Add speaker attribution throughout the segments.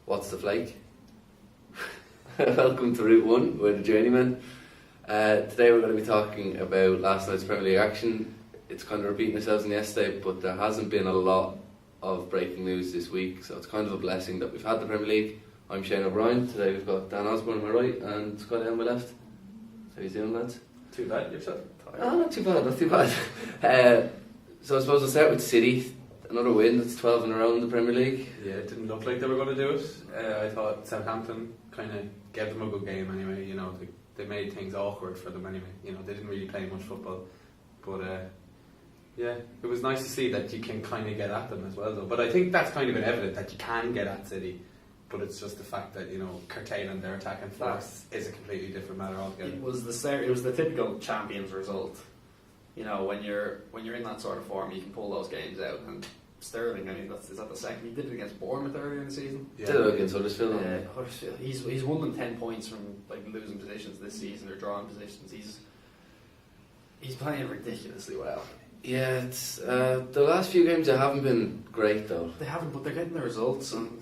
Speaker 1: What's the flake? Welcome to Route 1, we're the Journeymen. Today we're going to be talking about last night's Premier League action. It's kind of repeating ourselves in yesterday, but there hasn't been a lot of breaking news this week, so it's kind of a blessing that we've had the Premier League. I'm Shane O'Brien. Today we've got Dan Osborne on my right and Scott on my left. How you doing, lads?
Speaker 2: Too bad yourself?
Speaker 1: Oh, not too bad. So I suppose we'll start with City. Another win, that's 12 in a row in the Premier League.
Speaker 2: Yeah, it didn't look like they were going to do it. I thought Southampton kind of gave them a good game anyway. You know, they made things awkward for them anyway. You know, they didn't really play much football. But yeah, it was nice to see that you can kind of get at them as well though. But I think that's kind of been evident that you can get at City. But it's just the fact that, you know, curtailing their attacking force is a completely different matter altogether.
Speaker 3: It was the typical champions result. You know, when you're in that sort of form, you can pull those games out. And Sterling, I mean, is that the second? He did it against Bournemouth earlier in the season.
Speaker 1: Yeah. Did it against Huddersfield.
Speaker 3: He's won them 10 points from like losing positions this season or drawing positions. He's playing ridiculously well.
Speaker 1: Yeah, it's the last few games they haven't been great though.
Speaker 3: They haven't, but they're getting the results, and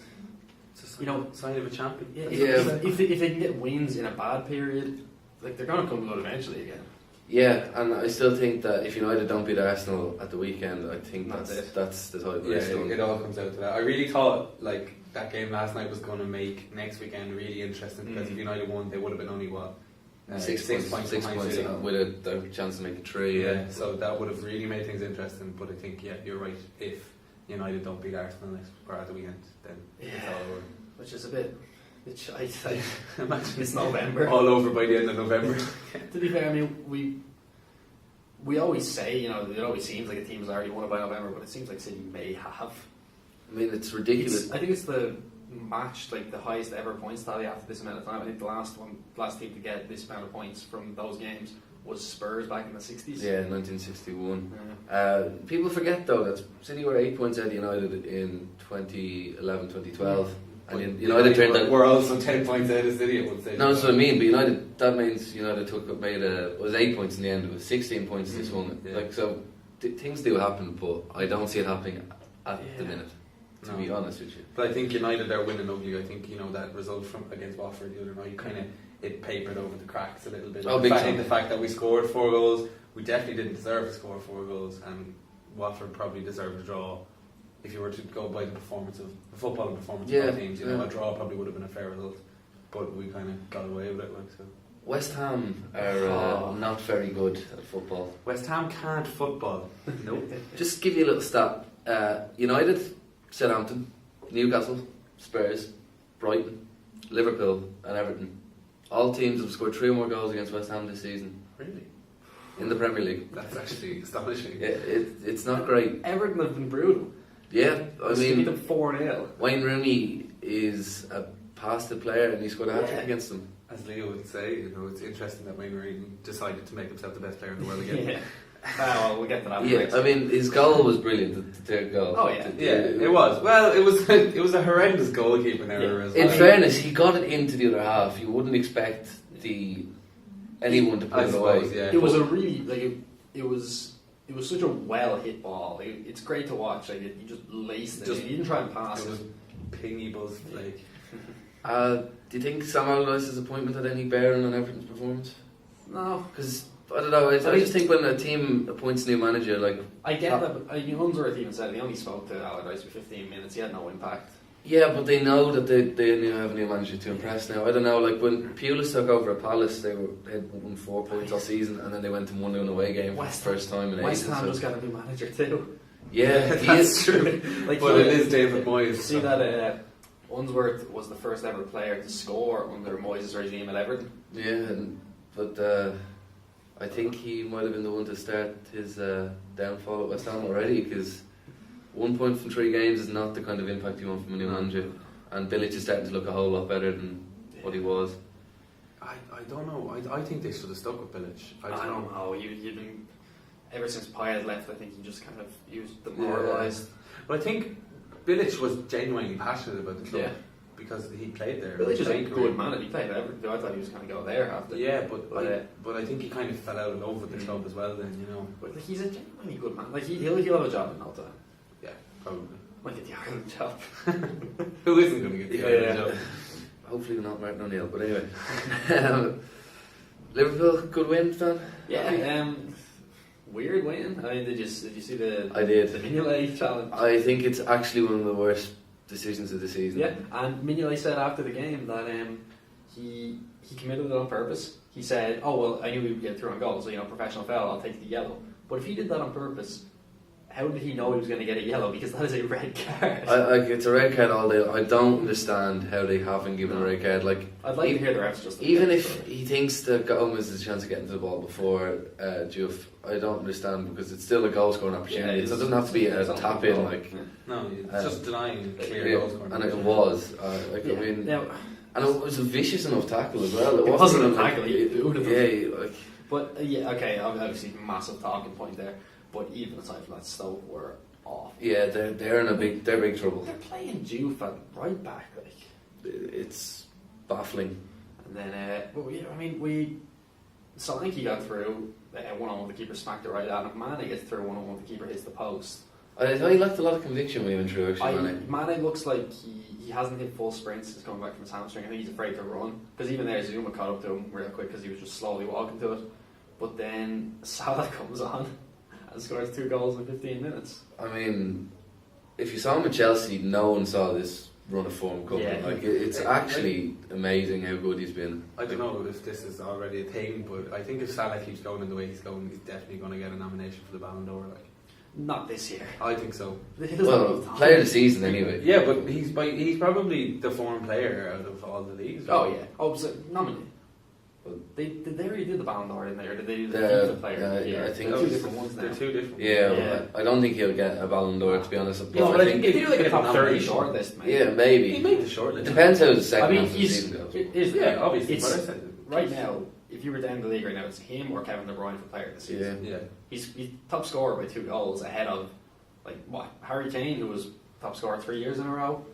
Speaker 2: it's a sign of a champion.
Speaker 3: Yeah, if they can get wins in a bad period, like they're going to come good eventually again.
Speaker 1: Yeah, and I still think that if United don't beat Arsenal at the weekend, I think that's the title.
Speaker 2: Yeah, it all comes out to that. I really thought like that game last night was going to make next weekend really interesting because if United won, they would have been only what
Speaker 1: 6 points with a chance to make it 3.
Speaker 2: Yeah, so that would have really made things interesting. But I think you're right. If United don't beat Arsenal at the weekend, then it's all over.
Speaker 3: Which is a bit. I imagine it's November.
Speaker 2: All over by the end of November.
Speaker 3: To be fair, I mean, we always say, you know, it always seems like a team has already won it by November, but it seems like City may have.
Speaker 1: I mean, it's ridiculous.
Speaker 3: I think it's the match, like the highest ever points tally after this amount of time. I think the last team to get this amount of points from those games was Spurs back in the 60s.
Speaker 1: Yeah, 1961. Yeah. People forget though that City were 8 points out of United in 2011, 2012. And United turned out.
Speaker 2: We're also 10 points out of City, I would say.
Speaker 1: No, that's what I mean. But that means United was 8 points in the end. It was 16 points this one. Yeah. Like so, things do happen, but I don't see it happening at the minute. To be honest with you.
Speaker 2: But I think United are winning ugly. I think that result from against Watford the other night it papered over the cracks a little bit. The fact that we scored 4 goals, we definitely didn't deserve to score 4 goals, and Watford probably deserved a draw. If you were to go by the performance of the football and performance of our teams, a draw probably would have been a fair result. But we kind of got away with it. So.
Speaker 1: West Ham are not very good at football.
Speaker 2: West Ham can't football.
Speaker 1: Nope. Just give you a little stat. United, Southampton, Newcastle, Spurs, Brighton, Liverpool and Everton. All teams have scored 3 or more goals against West Ham this season.
Speaker 2: Really?
Speaker 1: In the Premier League.
Speaker 2: That's actually astonishing.
Speaker 1: It's not great.
Speaker 3: Everton have been brutal.
Speaker 1: Yeah, I mean,
Speaker 3: beat them 4-0.
Speaker 1: Wayne Rooney is a past player and he scored a hat-trick against them.
Speaker 2: As Leo would say, it's interesting that Wayne Rooney decided to make himself the best player in the world again.
Speaker 3: Yeah. Well, we'll get to that.
Speaker 1: Yeah, I mean, his goal was brilliant. The third goal.
Speaker 3: Oh yeah,
Speaker 2: it was. Well, it was a horrendous goalkeeping error as well.
Speaker 1: In fairness, he got it into the other half. You wouldn't expect anyone to put it away.
Speaker 2: Yeah.
Speaker 3: It was a really it was such a well hit ball. It's great to watch. Like you just laced it. You didn't try and pass it.
Speaker 2: It was pingy buzz.
Speaker 1: Do you think Sam Allardyce's appointment had any bearing on Everton's performance?
Speaker 3: No,
Speaker 1: because I don't know. I just think when a team appoints a new manager,
Speaker 3: I get that. But Unsworth even said he only spoke to Allardyce for 15 minutes. He had no impact.
Speaker 1: Yeah, but they know that they have a new manager to impress now. I don't know, like when Pulis took over at Palace, they had won 4 points all season, and then they went to 1-0 away game for the first time in ages.
Speaker 3: West Ham just got a new manager too.
Speaker 1: Yeah,
Speaker 2: he is true. But it is David Moyes.
Speaker 3: See that Unsworth was the first ever player to score under Moyes' regime at Everton.
Speaker 1: Yeah, but I think he might have been the one to start his downfall at West Ham already, because 1 point from 3 games is not the kind of impact you want from a new manager, and Bilic is starting to look a whole lot better than what he was.
Speaker 2: I don't know. I think they should have stuck with Bilic. I don't
Speaker 3: know. You've been ever since Payet left. I think he just kind of demoralised.
Speaker 2: But I think Bilic was genuinely passionate about the club because he played there.
Speaker 3: Bilic is a good man. He played at Everton. I thought he was going to go there after.
Speaker 2: Yeah, but I think he kind of fell out of love with the club as well. Then
Speaker 3: But he's a genuinely good man. Like he'll have a job in no time.
Speaker 2: Yeah, probably.
Speaker 3: Might get the Ireland job.
Speaker 2: Who isn't going to get the
Speaker 3: Yeah,
Speaker 2: Ireland
Speaker 3: yeah.
Speaker 2: job?
Speaker 1: Hopefully not Martin O'Neill, but anyway. Liverpool, good win, Don?
Speaker 3: Yeah, weird win. I mean, did you see the
Speaker 1: I did.
Speaker 3: the Mignolet challenge?
Speaker 1: I think it's actually one of the worst decisions of the season.
Speaker 3: Yeah, and Mignolet said after the game that he committed it on purpose. He said, "Oh well, I knew we would get through on goal, so professional foul. I'll take the yellow." But if he did that on purpose, how did he know he was going to get a yellow? Because that is a red card.
Speaker 1: It's a red card all day. I don't understand how they haven't given a red card. Like,
Speaker 3: I'd like to hear the refs just
Speaker 1: even if he thinks that Gomez has a chance of getting to the ball before Juve, I don't understand because it's still a goal scoring opportunity.
Speaker 3: Yeah,
Speaker 1: so it doesn't have to be a
Speaker 3: it's
Speaker 1: tap in. Like,
Speaker 2: No, it's just denying clear
Speaker 1: yeah,
Speaker 2: goal scoring.
Speaker 1: and it was.
Speaker 3: Yeah.
Speaker 1: I mean,
Speaker 3: Now,
Speaker 1: and it was a vicious enough tackle as well.
Speaker 3: It wasn't a tackle, it would have been.
Speaker 1: Yeah, like.
Speaker 3: but yeah, okay, obviously massive talking point there. But even aside from that, Stoke were off.
Speaker 1: Yeah, they're in they're big trouble.
Speaker 3: They're playing Juve at right back, like.
Speaker 1: It's baffling.
Speaker 3: And then, Solanke got through, one-on-one, the keeper smacked it right out. If Mane gets through one-on-one, the keeper hits the post.
Speaker 1: I thought he lacked a lot of conviction when he went through, actually,
Speaker 3: Mane looks like he hasn't hit full sprints since coming back from his hamstring. I think he's afraid to run. Because even there, Zuma caught up to him real quick because he was just slowly walking to it. But then Salah comes on and scores 2 goals in 15 minutes.
Speaker 1: I mean, if you saw him at Chelsea, no one saw this run of form coming.
Speaker 3: Yeah.
Speaker 1: Like, it's actually amazing how good he's been.
Speaker 2: I don't know if this is already a thing, but I think if Salah keeps going in the way he's going, he's definitely going to get a nomination for the Ballon d'Or. Like,
Speaker 3: Not this year.
Speaker 2: I think so.
Speaker 3: He doesn't
Speaker 1: Well,
Speaker 3: have time.
Speaker 1: player of the season anyway.
Speaker 2: Yeah, but he's probably the form player out of all the leagues.
Speaker 3: Oh, yeah. Oh, so nominate.
Speaker 1: Well,
Speaker 3: They already did the Ballon d'Or in there, or did they do the
Speaker 1: The-
Speaker 3: FIFA player? of the
Speaker 1: yeah,
Speaker 3: year?
Speaker 1: I think
Speaker 3: They're
Speaker 2: Those-
Speaker 3: two different ones now.
Speaker 2: They're two different.
Speaker 1: Yeah,
Speaker 3: Yeah.
Speaker 1: I don't think he'll get a Ballon d'Or, to be honest.
Speaker 3: Yeah, but I think if you do like a top 30
Speaker 2: nomination.
Speaker 3: shortlist, mate.
Speaker 1: Yeah,
Speaker 2: He
Speaker 1: maybe.
Speaker 2: made the shortlist.
Speaker 1: Depends how the
Speaker 3: I
Speaker 1: second
Speaker 3: mean,
Speaker 1: half of the
Speaker 3: he's,
Speaker 1: season goes.
Speaker 2: Yeah, obviously.
Speaker 3: It's,
Speaker 2: But I said
Speaker 3: right now, if you were down the league right now, it's him or Kevin De Bruyne for player of the season.
Speaker 1: Yeah.
Speaker 2: Yeah.
Speaker 3: He's top scorer by 2 goals ahead of, Harry Kane, who was top scorer 3 years in a row.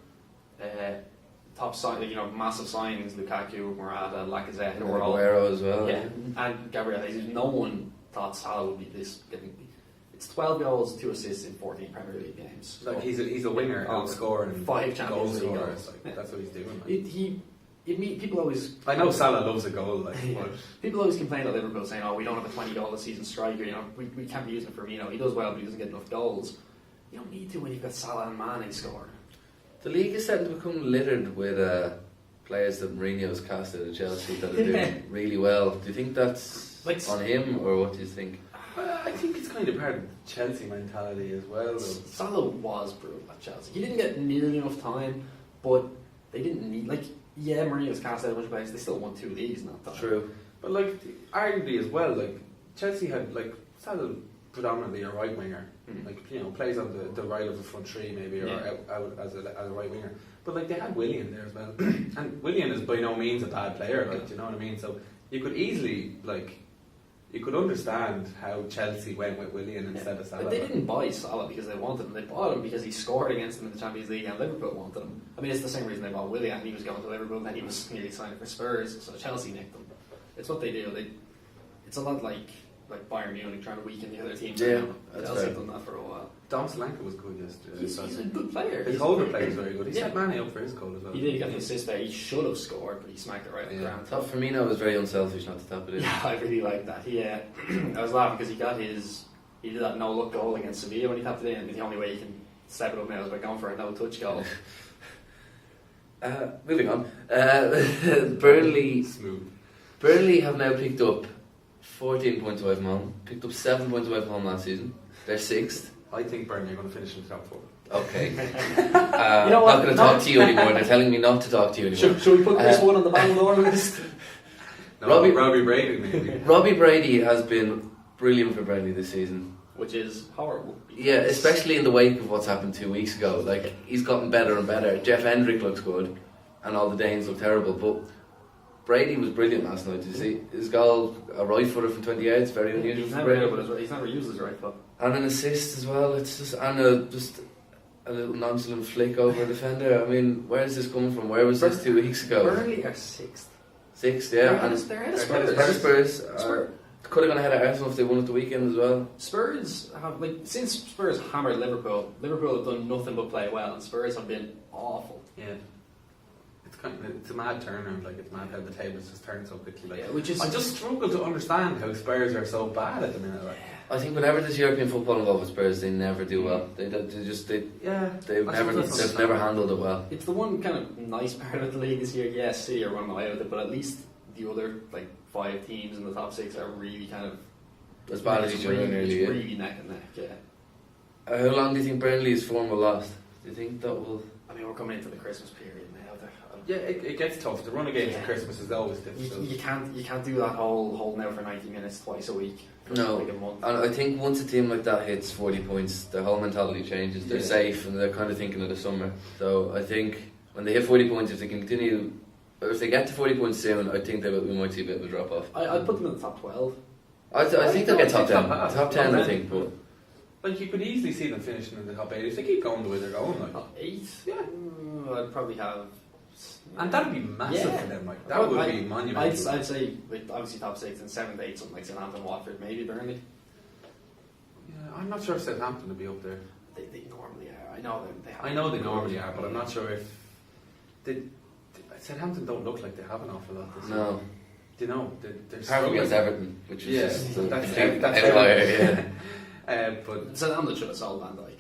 Speaker 3: Top sign, massive signings, Lukaku, Morata, Lacazette, who were all.
Speaker 1: Aguero as well.
Speaker 3: Yeah, and Gabriel Jesus. No one thought Salah would be this. It's 12 goals, 2 assists in 14 Premier League games.
Speaker 2: Like he's a winger,
Speaker 3: Oh,
Speaker 2: outscorer, and
Speaker 3: 5 Champions League
Speaker 2: goal scorer.
Speaker 3: goals.
Speaker 2: Like, that's what he's doing. Like.
Speaker 3: People always.
Speaker 2: I know Salah loves a goal, like,
Speaker 3: Yeah.
Speaker 2: but
Speaker 3: People always complain at Liverpool saying, "Oh, we don't have a 20-goal a season striker. We can't be using Firmino. He does well, but he doesn't get enough goals." You don't need to when you've got Salah and Mane scoring.
Speaker 1: The league is starting to become littered with players that Mourinho's casted at Chelsea that are doing really well. Do you think that's on him, or what do you think?
Speaker 2: I think it's kind of part of Chelsea mentality as well. Though.
Speaker 3: Salah was brutal at Chelsea. He didn't get nearly enough time, but they didn't need Mourinho's cast out a bunch of players. They still won 2 leagues in that time.
Speaker 1: True.
Speaker 2: But arguably as well, Chelsea had Salah predominantly a right winger, plays on the right of the front three maybe, or out as a right winger. But they had Willian there as well, and Willian is by no means a bad player. Do you know what I mean? So you could easily you could understand how Chelsea went with Willian instead of Salah.
Speaker 3: But they didn't buy Salah because they wanted him. They bought him because he scored against them in the Champions League and Liverpool wanted him. I mean, it's the same reason they bought Willian. He was going to Liverpool, then he was nearly signed for Spurs, so Chelsea nicked him. It's what they do. It's a lot like Bayern Munich trying to weaken the other team.
Speaker 1: Yeah, that's
Speaker 3: Chelsea
Speaker 1: fair.
Speaker 3: done that for a while.
Speaker 2: Dom Solanke was good yesterday.
Speaker 3: He's a good player.
Speaker 2: His holder play was very good. He
Speaker 3: Yeah.
Speaker 2: set Mane up for his goal as well.
Speaker 3: He did get the assist there. He should have scored, but he smacked it right on the ground.
Speaker 1: I thought Firmino was very unselfish not to tap it in.
Speaker 3: Yeah, I really like that. I was laughing because he did that no-look goal against Sevilla when he tapped it in. The only way you can step it up now is by going for a no-touch goal.
Speaker 1: Moving on. Burnley have now picked up 14 points away from home. Picked up 7 points away from home last season. They're 6th.
Speaker 2: I think Burnley are going to finish in the top 4.
Speaker 1: Okay.
Speaker 3: You know what?
Speaker 1: Not going to talk to you anymore. They're telling me not to talk to you anymore.
Speaker 3: Should we put this one on the Ballon d'Or list?
Speaker 2: No,
Speaker 1: Robbie
Speaker 2: Brady maybe.
Speaker 1: Robbie Brady has been brilliant for Burnley this season.
Speaker 3: Which is horrible.
Speaker 1: Yeah, especially in the wake of what's happened 2 weeks ago. He's gotten better and better. Jeff Hendrick looks good, and all the Danes look terrible. But Brady was brilliant last night. Did you see his goal? A right footer from 20 yards, very unusual
Speaker 3: He's
Speaker 1: for
Speaker 3: never,
Speaker 1: Brady.
Speaker 3: he's never used his right foot.
Speaker 1: And an assist as well. It's just just a little nonchalant flick over a defender. I mean, where is this coming from? Where was this 2 weeks ago?
Speaker 3: Burnley are 6th.
Speaker 1: 6th, yeah.
Speaker 3: They're
Speaker 1: And
Speaker 3: ahead of
Speaker 1: Spurs.
Speaker 3: Spurs.
Speaker 1: Could have gone ahead of Arsenal if they won at the weekend as well.
Speaker 3: Spurs have, like, since Spurs hammered Liverpool have done nothing but play well, and Spurs have been awful.
Speaker 2: Yeah. It's a mad turnaround, like it's mad how the tables just turn so quickly. Like,
Speaker 3: Yeah, which is
Speaker 2: I just struggle to understand how Spurs are so bad at the minute. Like,
Speaker 1: I think whenever there's European football involved with Spurs, they never do well. They've never handled it well.
Speaker 3: it's the one kind of nice part of the league this year. Yes, City are running away with it, but at least the other like 5 teams in the top 6 are really kind of
Speaker 1: As bad as each other nearly.
Speaker 3: It's really neck and neck. Yeah.
Speaker 1: How long do you think Burnley's form will last? Do you think that will?
Speaker 3: I mean, we're coming into the Christmas period now.
Speaker 2: yeah, it gets tough. The run of games at Christmas is always difficult.
Speaker 3: You can't do that whole holding out for 90 minutes twice a week. For
Speaker 1: No.
Speaker 3: like a month.
Speaker 1: And I think once a team like that hits 40 points, their whole mentality changes. They're
Speaker 3: Yeah.
Speaker 1: safe and they're kind of thinking of the summer. So I think when they hit 40 points, if they continue, or if they get to 40 points soon, I think we might see a bit of a drop off.
Speaker 3: I'd put them in the top 12.
Speaker 1: I think they'll get top 10.
Speaker 2: half.
Speaker 1: Top 10, I
Speaker 2: Top
Speaker 1: think. But
Speaker 2: Like you could easily see them finishing in the top 8 if they keep going the way they're going. Like,
Speaker 3: Top 8?
Speaker 2: Yeah.
Speaker 3: I'd probably have.
Speaker 2: and that'd be massive
Speaker 3: Yeah.
Speaker 2: for them. Like that would be monumental.
Speaker 3: I'd say like, obviously top 6 and 7 to 8, something like Southampton, Watford, maybe Burnley.
Speaker 2: Yeah, I'm not sure if Southampton would be up there.
Speaker 3: They normally are. I know they have.
Speaker 2: I know they normally are, but I'm not sure if Southampton don't look like they have an awful lot this year.
Speaker 1: no.
Speaker 2: Do you know? They're
Speaker 1: Apart from
Speaker 2: struggling.
Speaker 1: against Everton, which is
Speaker 2: Yeah,
Speaker 1: just a
Speaker 2: that's
Speaker 1: complete
Speaker 2: that's
Speaker 1: outlier, yeah.
Speaker 2: But
Speaker 3: Southampton should have sold Van Dijk.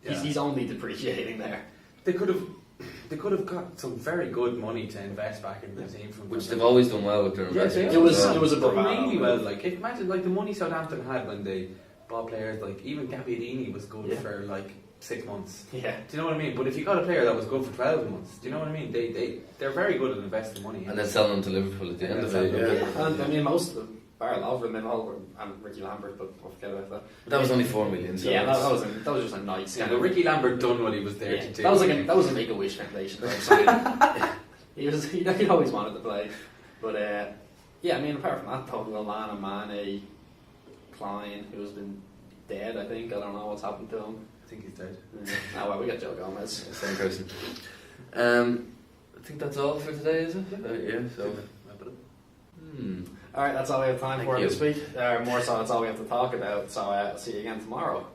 Speaker 2: Yeah.
Speaker 3: He's only depreciating there.
Speaker 2: they could have got some very good money to invest back in the team from
Speaker 1: Which they've always done well with their
Speaker 2: Yeah,
Speaker 1: investments.
Speaker 2: they
Speaker 3: It was-
Speaker 1: as well.
Speaker 3: it was a
Speaker 2: done
Speaker 3: bravado
Speaker 2: really
Speaker 3: move.
Speaker 2: well. Like imagine like the money Southampton had when they bought players like even Gabbiadini was good
Speaker 3: Yeah.
Speaker 2: for like 6 months.
Speaker 3: Yeah.
Speaker 2: Do you know what I mean? But if you got a player that was good for 12 months, do you know what I mean? They're very good at investing money.
Speaker 1: And then selling them to Liverpool at the
Speaker 2: And
Speaker 1: end of
Speaker 2: then
Speaker 1: it.
Speaker 2: selling them,
Speaker 1: Yeah.
Speaker 3: And I mean, most of them, bar Lovren and Ricky Lambert, but we'll forget about that.
Speaker 1: But that was only 4 million. So
Speaker 3: Yeah,
Speaker 1: it's-
Speaker 3: that was just a nice
Speaker 2: Yeah,
Speaker 3: kind
Speaker 2: but
Speaker 3: of.
Speaker 2: Ricky Lambert done what he was there
Speaker 3: Yeah,
Speaker 2: to do.
Speaker 3: that was a Make a Wish Foundation. He always wanted to play, but yeah, I mean, apart from that, though, Lallana, Mane, Klein, who's been dead, I think. I don't know what's happened to him.
Speaker 2: I think he's dead.
Speaker 3: Oh well, we got Joe Gomez.
Speaker 1: Same person. I think that's all for today, is it? Yeah. So.
Speaker 2: Wrap it up.
Speaker 3: All right, that's all we have time
Speaker 1: Thank
Speaker 3: for
Speaker 1: you.
Speaker 3: this week. More so, that's all we have to talk about. So I'll see you again tomorrow.